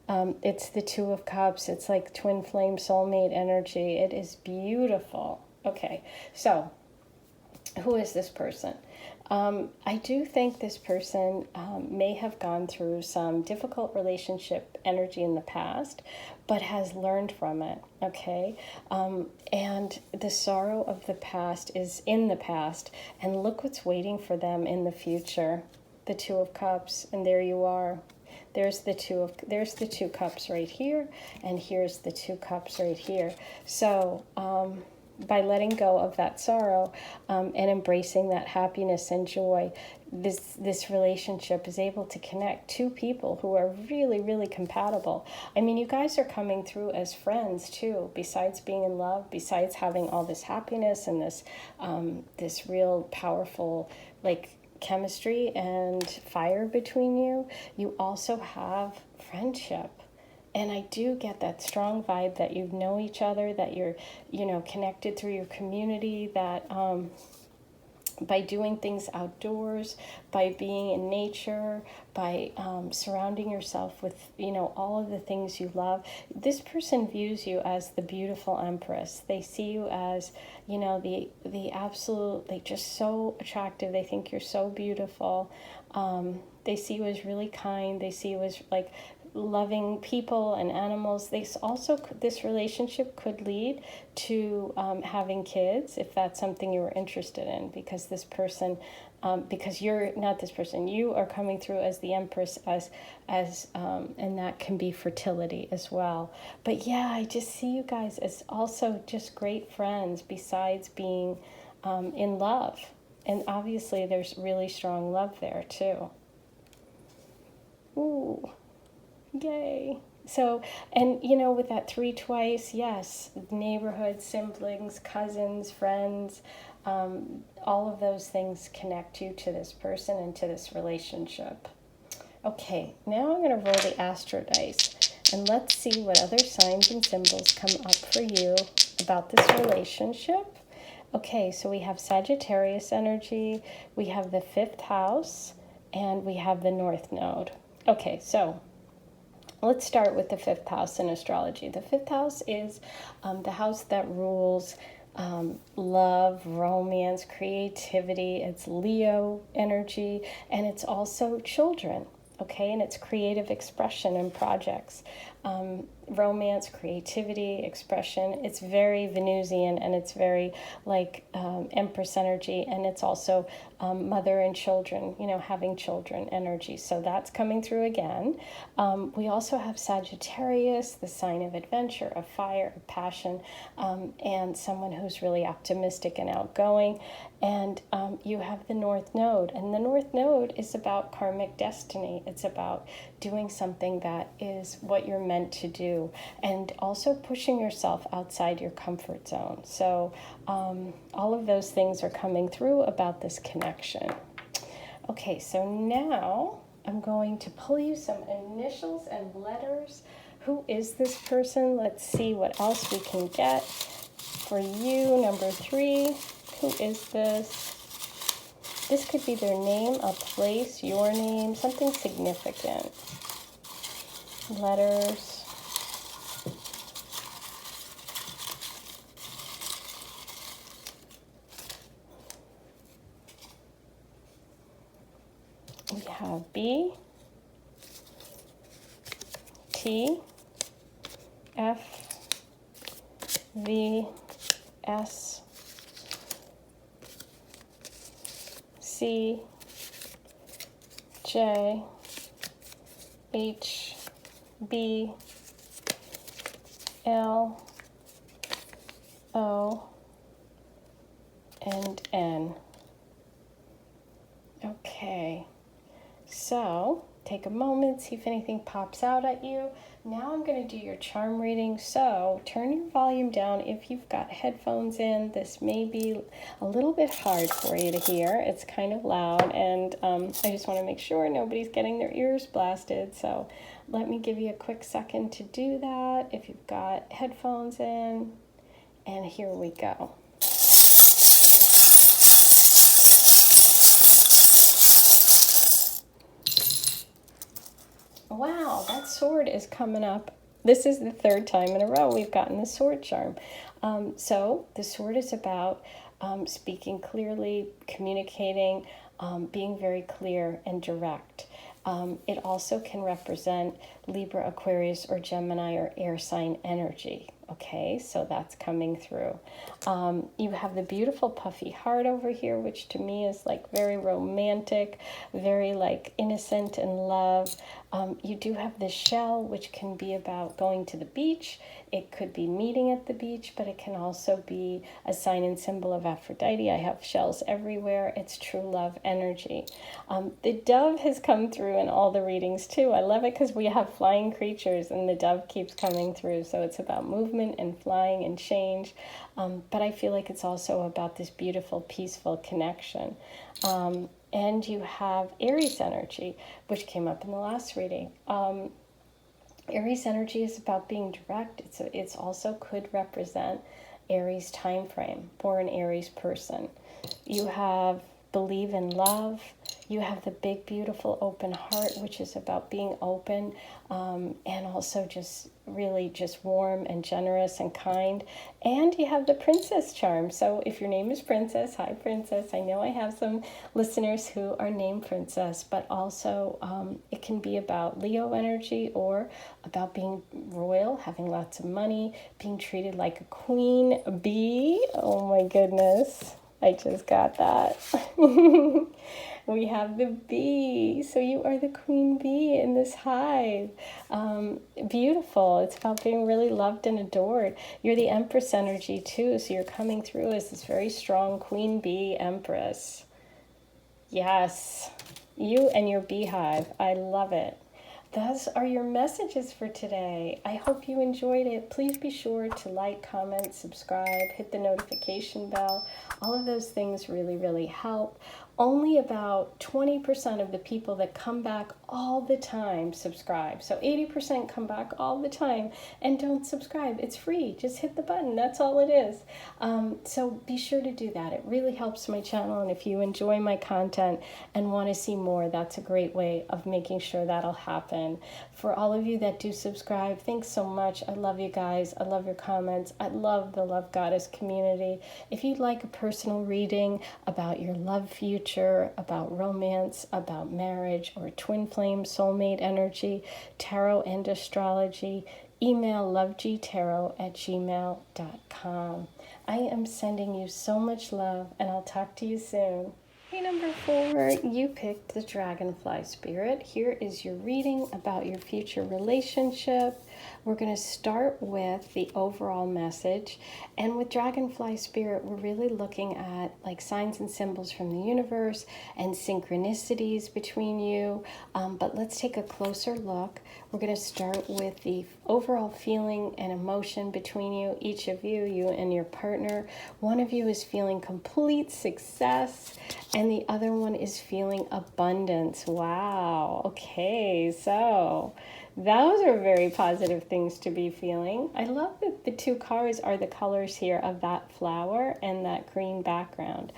It's the 2 of Cups. It's like twin flame soulmate energy. It is beautiful. Okay, so who is this person? I do think this person may have gone through some difficult relationship energy in the past, but has learned from it, okay? And the sorrow of the past is in the past, and look what's waiting for them in the future. The 2 of Cups, and there you are. There's the 2 cups right here, and here's the 2 cups right here. So by letting go of that sorrow and embracing that happiness and joy, this relationship is able to connect 2 people who are really, really compatible. I mean, you guys are coming through as friends too, besides being in love, besides having all this happiness and this real powerful like chemistry and fire between you. You also have friendship. And I do get that strong vibe that you know each other, that you're, connected through your community, that by doing things outdoors, by being in nature, by surrounding yourself with, all of the things you love, this person views you as the beautiful Empress. They see you as, the absolute, like just so attractive. They think you're so beautiful. They see you as really kind. They see you as like loving people and animals. This relationship could lead to having kids if that's something you were interested in, because this person, because you're not this person, you are coming through as the Empress, and that can be fertility as well. But yeah, I just see you guys as also just great friends besides being in love. And obviously there's really strong love there too. Ooh. Yay. So, and with that 3 twice, yes, neighborhood, siblings, cousins, friends, all of those things connect you to this person and to this relationship. Okay, now I'm going to roll the astro dice, and let's see what other signs and symbols come up for you about this relationship. Okay, so we have Sagittarius energy, we have the 5th house, and we have the North Node. Okay, so let's start with the 5th house in astrology. The 5th house is the house that rules love, romance, creativity. It's Leo energy, and it's also children. Okay, and it's creative expression and projects. Romance, creativity, expression. It's very Venusian, and it's very like Empress energy, and it's also mother and children, you know, having children energy. So that's coming through again. We also have Sagittarius, the sign of adventure, of fire, of passion, and someone who's really optimistic and outgoing. And you have the North Node, and the North Node is about karmic destiny. It's about doing something that is what you're meant to do, and also pushing yourself outside your comfort zone. So all of those things are coming through about this connection. Okay, so now I'm going to pull you some initials and letters. Who is this person? Let's see what else we can get for you. Number 3, who is this? This could be their name, a place, your name, something significant. Letters. We have B, T, F, V, S, C, J, H, B, L, O, and N. Okay, so take a moment, see if anything pops out at you. Now I'm going to do your charm reading, so turn your volume down if you've got headphones in. This may be a little bit hard for you to hear. It's kind of loud, and I just want to make sure nobody's getting their ears blasted. So let me give you a quick second to do that if you've got headphones in, and here we go. Wow, that sword is coming up. This is the 3rd time in a row we've gotten the sword charm. So the sword is about speaking clearly, communicating, being very clear and direct. It also can represent Libra, Aquarius, or Gemini, or air sign energy. Okay, so that's coming through. You have the beautiful puffy heart over here, which to me is like very romantic, very like innocent and love. You do have the shell, which can be about going to the beach. It could be meeting at the beach, but it can also be a sign and symbol of Aphrodite. I have shells everywhere. It's true love energy. The dove has come through in all the readings too. I love it because we have flying creatures and the dove keeps coming through. So it's about movement and flying and change. But I feel like it's also about this beautiful, peaceful connection. And you have Aries energy, which came up in the last reading. Aries energy is about being direct. It's also could represent Aries time frame, born Aries person. You have believe in love. You have the big, beautiful, open heart, which is about being open, and also just really just warm and generous and kind. And you have the princess charm. So if your name is Princess, hi Princess. I know I have some listeners who are named Princess, but also it can be about Leo energy or about being royal, having lots of money, being treated like a queen bee. Oh my goodness, I just got that. We have the bee. So you are the queen bee in this hive. Beautiful. It's about being really loved and adored. You're the empress energy too. So you're coming through as this very strong queen bee empress. Yes. You and your beehive. I love it. Those are your messages for today. I hope you enjoyed it. Please be sure to like, comment, subscribe, hit the notification bell. All of those things really, really help. only about 20% of the people that come back all the time subscribe. So 80% come back all the time and don't subscribe. It's free. Just hit the button. That's all it is. So be sure to do that. It really helps my channel. And if you enjoy my content and want to see more, that's a great way of making sure that'll happen. For all of you that do subscribe, thanks so much. I love you guys. I love your comments. I love the Love Goddess community. If you'd like a personal reading about your love future, about romance, about marriage, or twin flame soulmate energy, tarot and astrology, email lovegtarot@gmail.com. I am sending you so much love, and I'll talk to you soon. Hey, number 4, you picked the Dragonfly Spirit. Here is your reading about your future relationship. We're going to start with the overall message. And with Dragonfly Spirit, we're really looking at like signs and symbols from the universe and synchronicities between you. But let's take a closer look. We're going to start with the overall feeling and emotion between you, each of you, you and your partner. One of you is feeling complete success, and the other one is feeling abundance. Wow. Okay, so those are very positive things to be feeling. I love that the 2 cards are the colors here of that flower and that green background.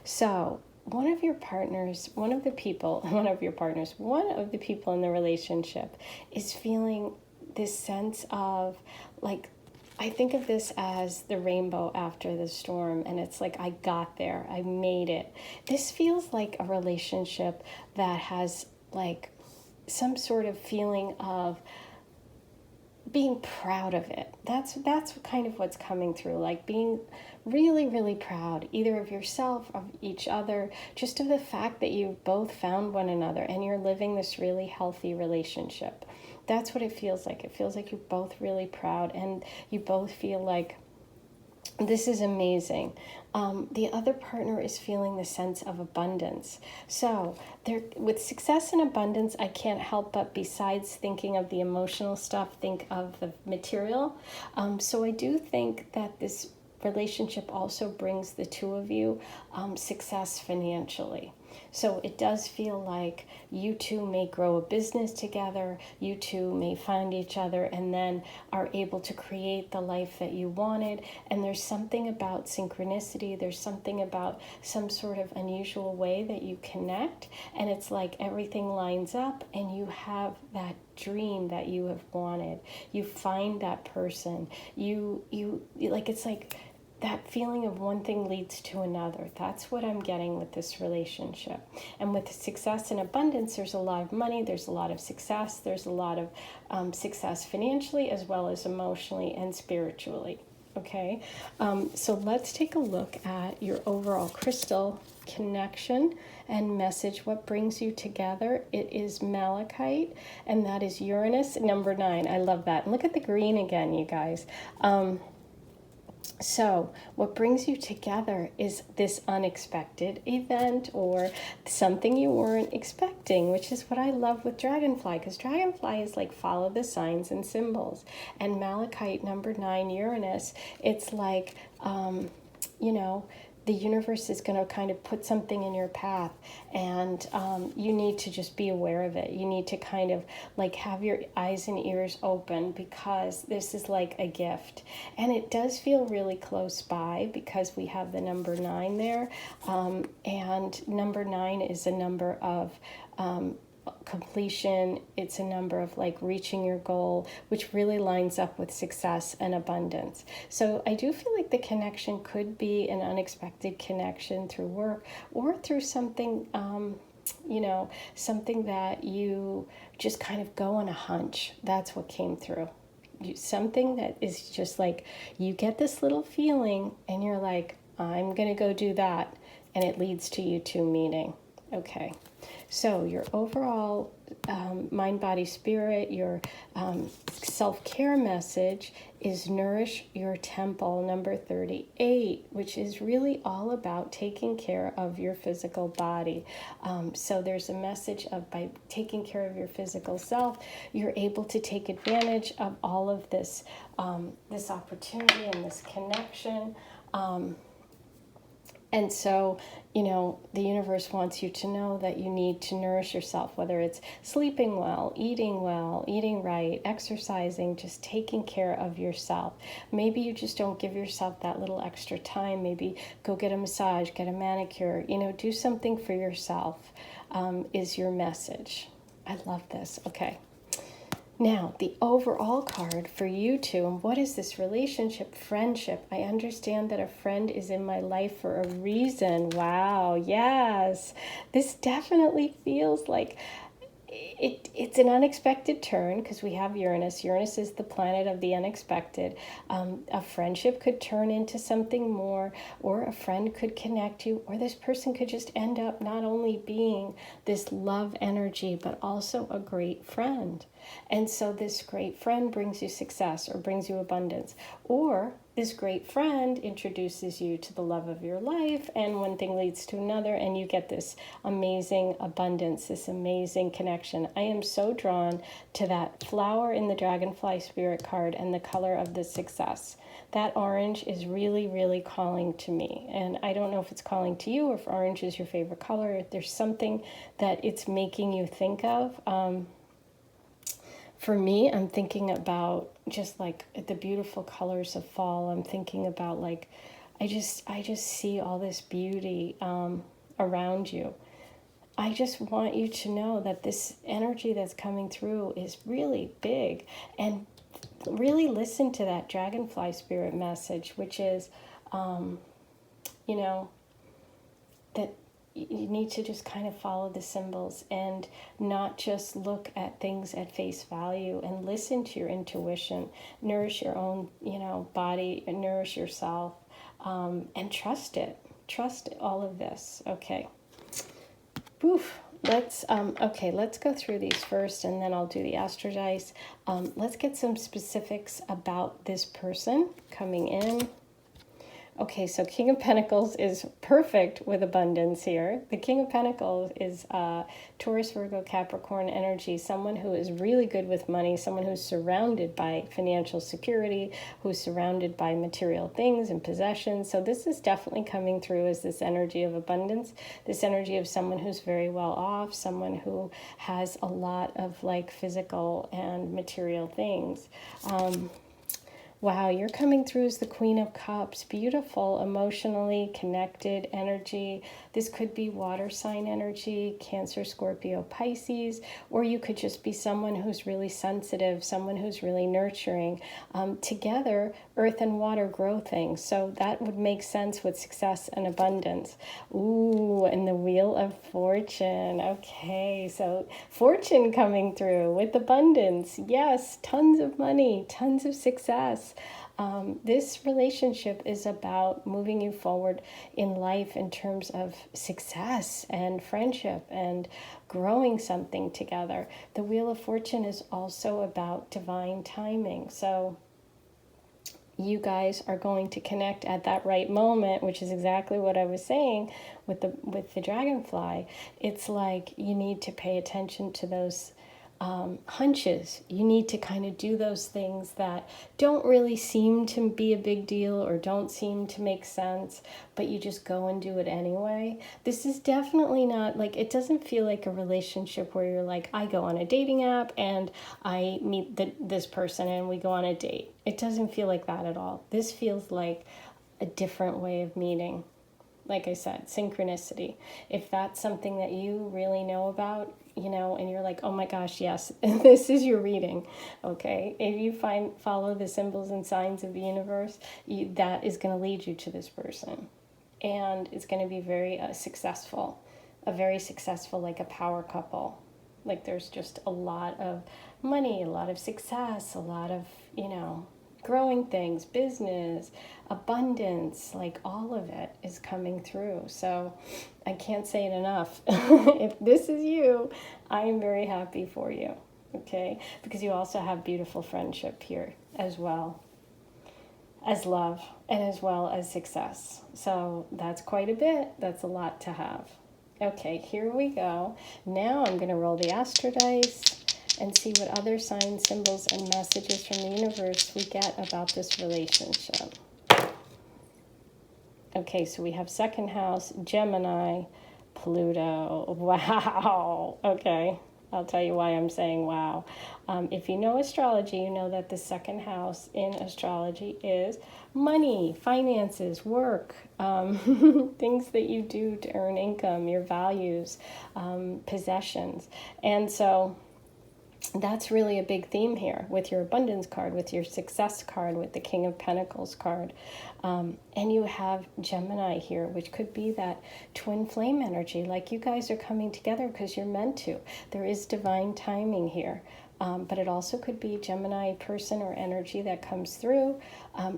So one of your partners, one of the people in the relationship is feeling this sense of like, I think of this as the rainbow after the storm, and it's like, I got there, I made it. This feels like a relationship that has like some sort of feeling of being proud of it. That's kind of what's coming through, like being really, really proud, either of yourself, of each other, just of the fact that you've both found one another and you're living this really healthy relationship. That's what it feels like. It feels like you're both really proud and you both feel like this is amazing. The other partner is feeling the sense of abundance. So there, with success and abundance, I can't help but, besides thinking of the emotional stuff, think of the material. So I do think that this relationship also brings the 2 of you success financially. So it does feel like you 2 may grow a business together, you 2 may find each other and then are able to create the life that you wanted. And there's something about synchronicity, there's something about some sort of unusual way that you connect, and it's like everything lines up and you have that dream that you have wanted. You find that person, you like, it's like that feeling of one thing leads to another. That's what I'm getting with this relationship. And with success and abundance, there's a lot of money, there's a lot of success, there's a lot of success financially as well as emotionally and spiritually. Okay, so let's take a look at your overall crystal connection and message. What brings you together? It is malachite, and that is Uranus, number 9. I love that. And look at the green again, you guys. So what brings you together is this unexpected event or something you weren't expecting, which is what I love with Dragonfly, because Dragonfly is like follow the signs and symbols. And Malachite, number 9, Uranus, it's like, you know, the universe is going to kind of put something in your path, and you need to just be aware of it. You need to kind of like have your eyes and ears open, because this is like a gift. And it does feel really close by because we have the number 9 there. And number 9 is a number of completion. It's a number of like reaching your goal, which really lines up with success and abundance. So I do feel like the connection could be an unexpected connection through work or through something, you know, something that you just kind of go on a hunch. That's what came through. Something that is just like, you get this little feeling and you're like, I'm going to go do that. And it leads to you 2 meeting. Okay. So your overall mind, body, spirit, your self-care message is nourish your temple, number 38, which is really all about taking care of your physical body. So there's a message of, by taking care of your physical self, you're able to take advantage of all of this, this opportunity and this connection. And so, you know, the universe wants you to know that you need to nourish yourself, whether it's sleeping well, eating right, exercising, just taking care of yourself. Maybe you just don't give yourself that little extra time. Maybe go get a massage, get a manicure, you know, do something for yourself, is your message. I love this. Okay. Now, the overall card for you two, and what is this relationship, friendship? I understand that a friend is in my life for a reason. Wow, yes. This definitely feels like it's an unexpected turn because we have Uranus. Uranus is the planet of the unexpected. A friendship could turn into something more, or a friend could connect you, or this person could just end up not only being this love energy, but also a great friend. And so this great friend brings you success or brings you abundance, or this great friend introduces you to the love of your life, and one thing leads to another, and you get this amazing abundance, this amazing connection. I am so drawn to that flower in the dragonfly spirit card and the color of the success. That orange is really, really calling to me. And I don't know if it's calling to you or if orange is your favorite color. There's something that it's making you think of. For me, I'm thinking about just like the beautiful colors of fall. I'm thinking about like, I just see all this beauty around you. I just want you to know that this energy that's coming through is really big, and really listen to that dragonfly spirit message, which is, you know, that you need to just kind of follow the symbols and not just look at things at face value, and listen to your intuition, nourish your own, you know, body, and nourish yourself, and trust it. Trust all of this. Okay. Oof. Let's go through these first, and then I'll do the astro dice. Let's get some specifics about this person coming in. Okay, so King of Pentacles is perfect with abundance here. The King of Pentacles is Taurus, Virgo, Capricorn energy, someone who is really good with money, someone who's surrounded by financial security, who's surrounded by material things and possessions. So this is definitely coming through as this energy of abundance, this energy of someone who's very well off, someone who has a lot of like physical and material things. Wow, you're coming through as the Queen of Cups. Beautiful, emotionally connected energy. This could be water sign energy, Cancer, Scorpio, Pisces, or you could just be someone who's really sensitive, someone who's really nurturing. Together, earth and water grow things, so that would make sense with success and abundance. Ooh, and the Wheel of Fortune. Okay, so fortune coming through with abundance. Yes, tons of money, tons of success. This relationship is about moving you forward in life in terms of success and friendship and growing something together. The Wheel of Fortune is also about divine timing. So you guys are going to connect at that right moment, which is exactly what I was saying with the dragonfly. It's like you need to pay attention to those hunches. You need to kind of do those things that don't really seem to be a big deal or don't seem to make sense, but you just go and do it anyway. This is definitely not like, it doesn't feel like a relationship where you're like, I go on a dating app and I meet this person and we go on a date. It doesn't feel like that at all. This feels like a different way of meeting. Like I said, synchronicity. If that's something that you really know about, you know, and you're like, oh my gosh, yes, this is your reading, okay? If you follow the symbols and signs of the universe, that is going to lead you to this person. And it's going to be very successful, like a power couple. Like there's just a lot of money, a lot of success, a lot of, you know, growing things, business, abundance, like all of it is coming through. So I can't say it enough. If this is you, I am very happy for you, okay? Because you also have beautiful friendship here as well as love and as well as success. So that's quite a bit. That's a lot to have. Okay, here we go. Now I'm going to roll the astro dice and see what other signs, symbols, and messages from the universe we get about this relationship. Okay, so we have second house, Gemini, Pluto. Wow. Okay. I'll tell you why I'm saying wow. If you know astrology, you know that the second house in astrology is money, finances, work, things that you do to earn income, your values, possessions. And so that's really a big theme here with your abundance card, with your success card, with the King of Pentacles card. And you have Gemini here, which could be that twin flame energy, like you guys are coming together because you're meant to. There is divine timing here. But it also could be Gemini person or energy that comes through.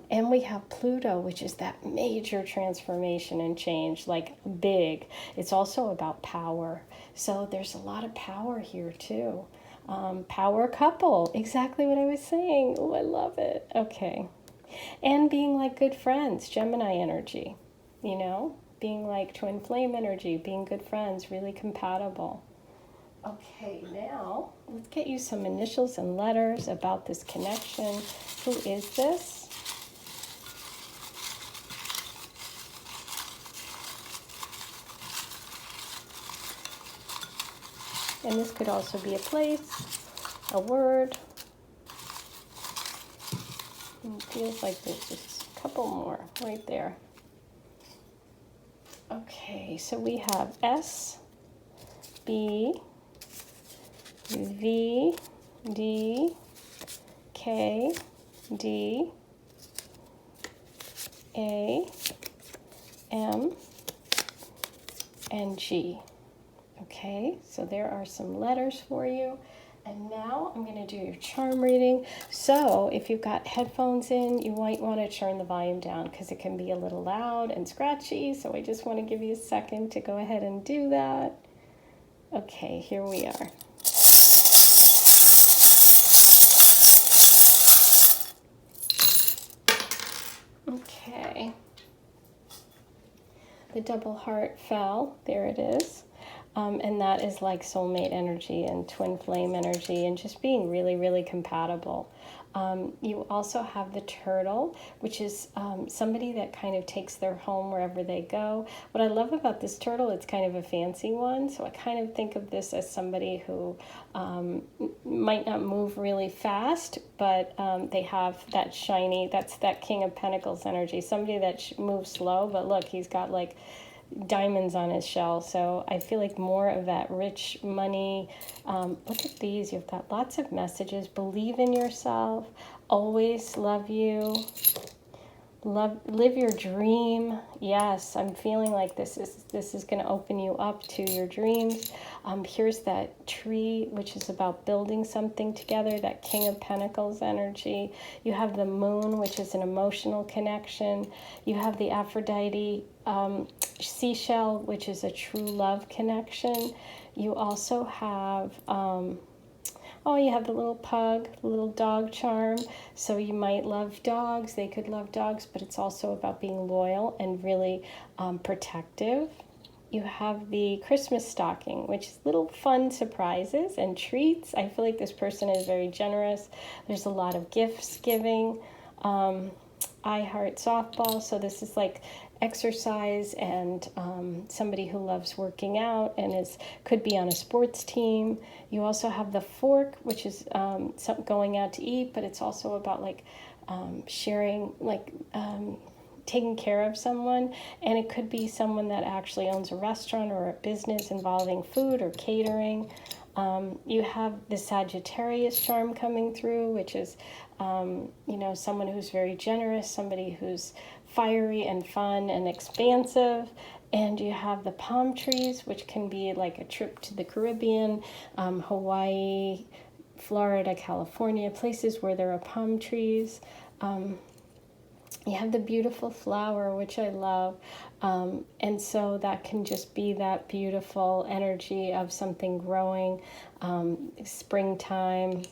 And we have Pluto, which is that major transformation and change, like big. It's also about power. So there's a lot of power here too. Power couple, exactly what I was saying. Oh, I love it. Okay. And being like good friends, Gemini energy, you know, being like twin flame energy, being good friends, really compatible. Okay, now let's get you some initials and letters about this connection. Who is this? And this could also be a place, a word. It feels like there's just a couple more right there. Okay, so we have S, B, V, D, K, D, A, M, and G. Okay, so there are some letters for you. And now I'm going to do your charm reading. So if you've got headphones in, you might want to turn the volume down because it can be a little loud and scratchy. So I just want to give you a second to go ahead and do that. Okay, here we are. Okay. The double heart fell. There it is. And that is like soulmate energy and twin flame energy and just being really, really compatible. You also have the turtle, which is somebody that kind of takes their home wherever they go. What I love about this turtle, it's kind of a fancy one. So I kind of think of this as somebody who might not move really fast, but they have that shiny, that's that King of Pentacles energy. Somebody that moves slow, but look, he's got like diamonds on his shell. So I feel like more of that rich money. Look at these. You've got lots of messages. Believe in yourself. Always love you. Live your dream. Yes, I'm feeling like this is going to open you up to your dreams. Here's that tree, which is about building something together, that King of Pentacles energy. You have the moon, which is an emotional connection. You have the Aphrodite seashell, which is a true love connection. You also have you have the little pug, the little dog charm. So you might love dogs. They could love dogs, but it's also about being loyal and really protective. You have the Christmas stocking, which is little fun surprises and treats. I feel like this person is very generous. There's a lot of gifts giving. I heart softball, so this is like exercise and somebody who loves working out and could be on a sports team. You also have the fork, which is going out to eat, but it's also about like sharing, like taking care of someone. And it could be someone that actually owns a restaurant or a business involving food or catering. You have the Sagittarius charm coming through, which is, someone who's very generous, somebody who's fiery and fun and expansive. And you have the palm trees, which can be like a trip to the Caribbean, Hawaii, Florida, California, places where there are palm trees. You have the beautiful flower, which I love. And so that can just be that beautiful energy of something growing, springtime.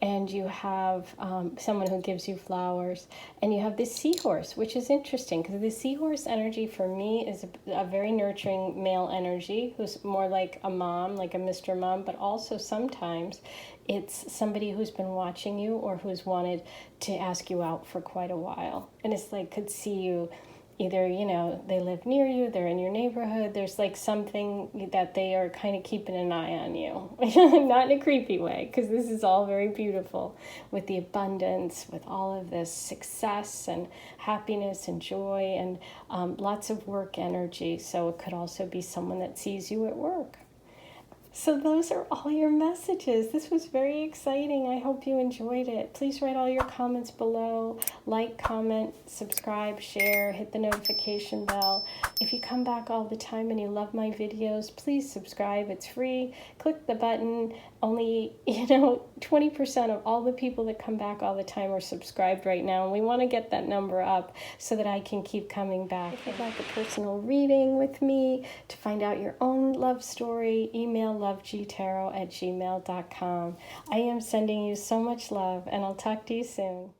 And you have someone who gives you flowers. And you have this seahorse, which is interesting because the seahorse energy for me is a very nurturing male energy who's more like a mom, like a Mr. Mom, but also sometimes it's somebody who's been watching you or who's wanted to ask you out for quite a while. And it's like could see you, either, you know, they live near you, they're in your neighborhood, there's like something that they are kind of keeping an eye on you. Not in a creepy way, because this is all very beautiful with the abundance, with all of this success and happiness and joy and lots of work energy. So it could also be someone that sees you at work. So those are all your messages. This was very exciting. I hope you enjoyed it. Please write all your comments below. Like, comment, subscribe, share, hit the notification bell. If you come back all the time and you love my videos, please subscribe. It's free. Click the button. Only, 20% of all the people that come back all the time are subscribed right now. And we want to get that number up so that I can keep coming back. If you'd like a personal reading with me to find out your own love story, email lovegtarot@gmail.com. I am sending you so much love, and I'll talk to you soon.